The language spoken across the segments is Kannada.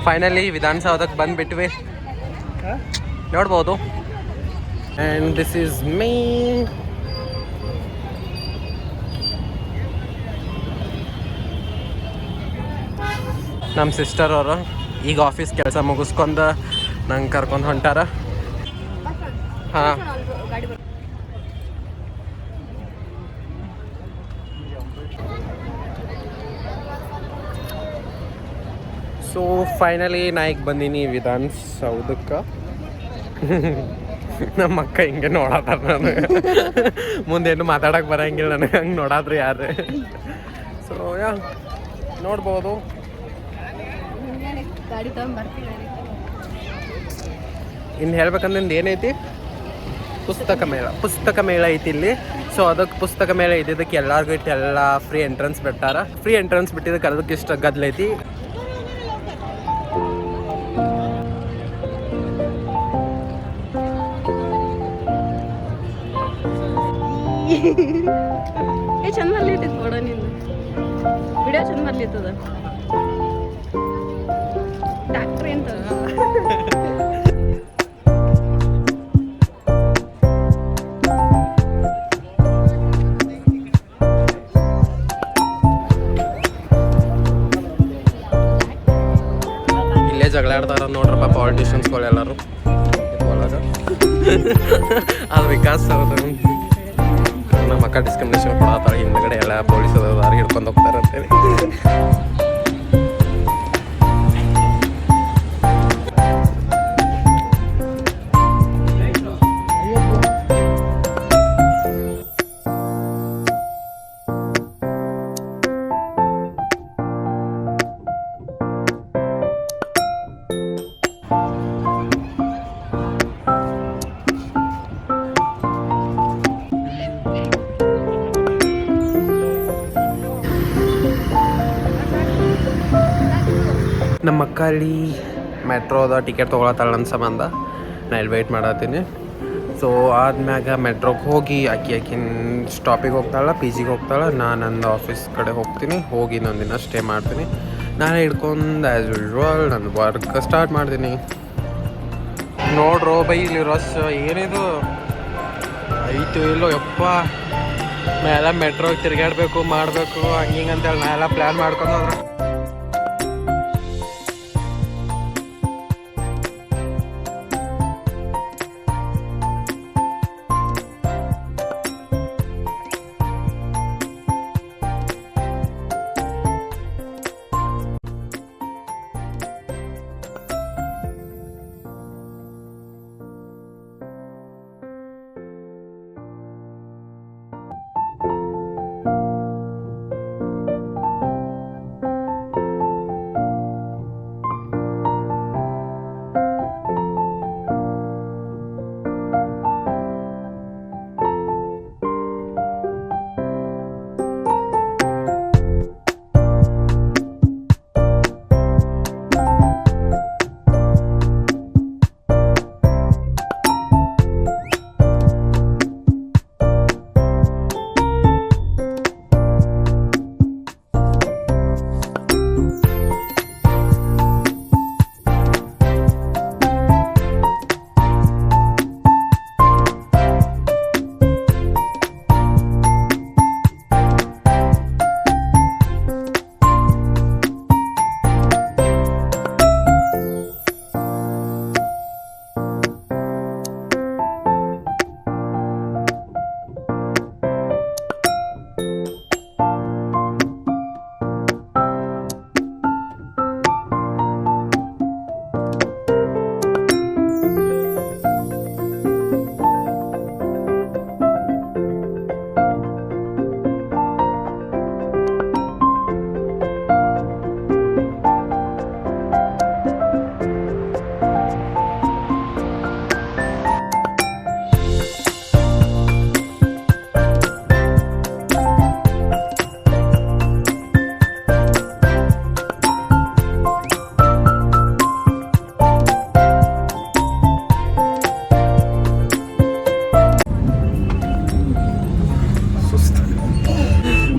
ಫೈನಲಿ ವಿಧಾನಸೌಧಕ್ಕೆ ಬಂದುಬಿಟ್ವಿ, ನೋಡ್ಬೋದು. And this is me. ನಮ್ಮ ಸಿಸ್ಟರ್ ಅವರು ಈಗ ಆಫೀಸ್ ಕೆಲಸ ಮುಗಿಸ್ಕೊಂಡು ನಂಗೆ ಕರ್ಕೊಂಡು ಹೊಂಟಾರ. ಹಾಂ, ಸೊ ಫೈನಲಿ ನಾ ಈಗ ಬಂದೀನಿ ವಿಧಾನಸೌಧಕ್ಕೆ. ನಮ್ಮ ಅಕ್ಕ ಹಿಂಗೆ ನೋಡತ್ತಾರ ನನಗೆ, ಮುಂದೇನು ಮಾತಾಡೋಕೆ ಬರೋಂಗಿಲ್ಲ ನನಗೆ, ಹಂಗೆ ನೋಡಾದ್ರಿ ಯಾರು. ಸೊ ಯಾ ನೋಡ್ಬೋದು. ಇನ್ನು ಹೇಳ್ಬೇಕಂದ್ರೆ ಏನೈತಿ, ಪುಸ್ತಕ ಮೇಳ ಐತಿ ಇಲ್ಲಿ. ಸೊ ಅದಕ್ಕೆ ಪುಸ್ತಕ ಮೇಳ ಇದ್ದಿದ್ದಕ್ಕೆ ಎಲ್ಲರಿಗೂ ಇಟ್ಟು ಎಲ್ಲ ಫ್ರೀ ಎಂಟ್ರೆನ್ಸ್ ಬಿಟ್ಟಾರ. ಫ್ರೀ ಎಂಟ್ರೆನ್ಸ್ ಬಿಟ್ಟಿದ್ದಕ್ಕೆ ಅದಕ್ಕೆ ಇಷ್ಟ ಗದ್ಲೈತಿ. ಚಂದ ಬರ್ಲಿತ್ತು ಕೊಡ, ನಿಂದು ವಿಡಿಯೋ ಚಂದ ಬರ್ಲಿತ್ತದ. ಡಾಕ್ಟ್ರಿ ಅಂತ ಇಲ್ಲೇ ಜಗಳ ಆಡ್ತಾರ ನೋಡ್ರಪ್ಪ ಪಾಲಿಟಿಷಿಯನ್ಸ್ಗಳು ಎಲ್ಲರೂ ಇದ್ರೊಳಗೆ. ಅದು ವಿಕಾಸ್ ಹೌದು, ನಮ್ಮ ಅಕ್ಕ ಡಿಸ್ಕ್ರಿಮಿನೇಷನ್ ಕೊಡತ್ತಾಳೆ. ಹಿಂದ್ಗಡೆ ಎಲ್ಲ ಪೊಲೀಸ್ ಅದಾರ ಹಿಡ್ಕೊಂಡು ಹೋಗ್ತಾರೆ ಅಂತೇಳಿ. ನಮ್ಮ ಅಕ್ಕ ಅಲ್ಲಿ ಮೆಟ್ರೋದ ಟಿಕೆಟ್ ತೊಗೊಳತ್ತಾಳ ನನ್ನ ಸಂಬಂಧ. ನಾ ಇಲ್ಲಿ ವೆಯ್ಟ್ ಮಾಡತ್ತೀನಿ. ಸೊ ಆದ್ಮ್ಯಾಗ ಮೆಟ್ರೋಗೆ ಹೋಗಿ ಆಕಿನ ಸ್ಟಾಪಿಗೆ ಹೋಗ್ತಾಳೆ, ಪಿ ಜಿಗೆ ಹೋಗ್ತಾಳೆ. ನಾನು ನನ್ನ ಆಫೀಸ್ ಕಡೆ ಹೋಗ್ತೀನಿ, ಹೋಗಿ ಇನ್ನೊಂದು ದಿನ ಸ್ಟೇ ಮಾಡ್ತೀನಿ. ನಾನೇ ಹಿಡ್ಕೊಂಡು ಆ್ಯಸ್ ಯೂಶ್ವಲ್ ನನ್ನ ವರ್ಕ್ ಸ್ಟಾರ್ಟ್ ಮಾಡ್ತೀನಿ. ನೋಡ್ರೋ ಬೈ, ಇಲ್ಲಿ ರಶ್ ಏನಿದು ಐತು ಇಲ್ಲೋ ಯಪ್ಪ. ನಾ ಎಲ್ಲ ಮೆಟ್ರೋಗೆ ತಿರುಗಾಡಬೇಕು ಮಾಡಬೇಕು ಹಂಗೆ ಅಂತೇಳಿ ನಾ ಎಲ್ಲ ಪ್ಲ್ಯಾನ್ ಮಾಡ್ಕೊಂಡು ಹೋದ್ರೆ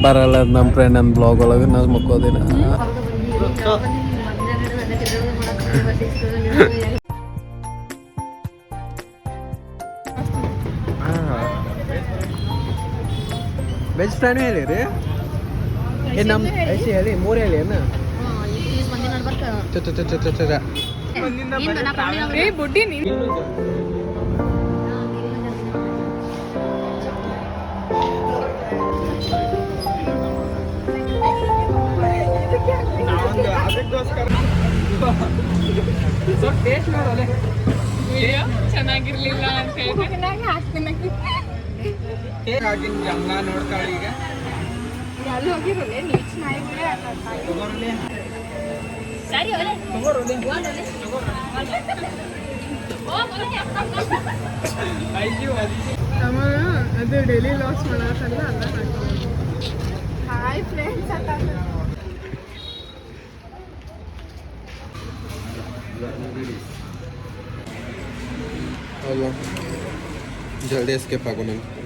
ಬರಲ್ಲ ನಮ್ಮ ಫ್ರೆಂಡ್ ನನ್ನ ಬ್ಲಾಗ್ ಒಳಗೆ ನಾವು ಮಕ್ಕೋದಿನ. ವೆಜ್ ಫ್ರೈನು ಹೇಳಿರಿ ಏ ನಮ್ಮ ಐಸಿ ಹೇಳಿ 3 ಹೇಳಿ ಅನ್ನ ಬುಡ್ಡಿ ನೀನು ಚೆನ್ನಾಗಿರ್ಲಿಲ್ಲ ಅಂತ ಹೇಳಿ ಹಾಕ್ತೀನಿ ನೋಡ್ತಾಳೆ ಈಗ ಅಲ್ಲಿ ಹೋಗಿರಲ್ಲ ನೀಚ್ ನಾಯಿಗಳೇ ಸರಿ ಅದು ಡೈಲಿ ಲಾಸ್ ಮಾಡತ್ತಲ್ಲ ಅಲ್ಲ ಹಾಯ್ ಫ್ರೆಂಡ್ಸ್ ಅಲ್ಲ ಜಲ್ದಿ ಎಸ್ಕೇಪ್ ಆಗೋ ನಂಗೆ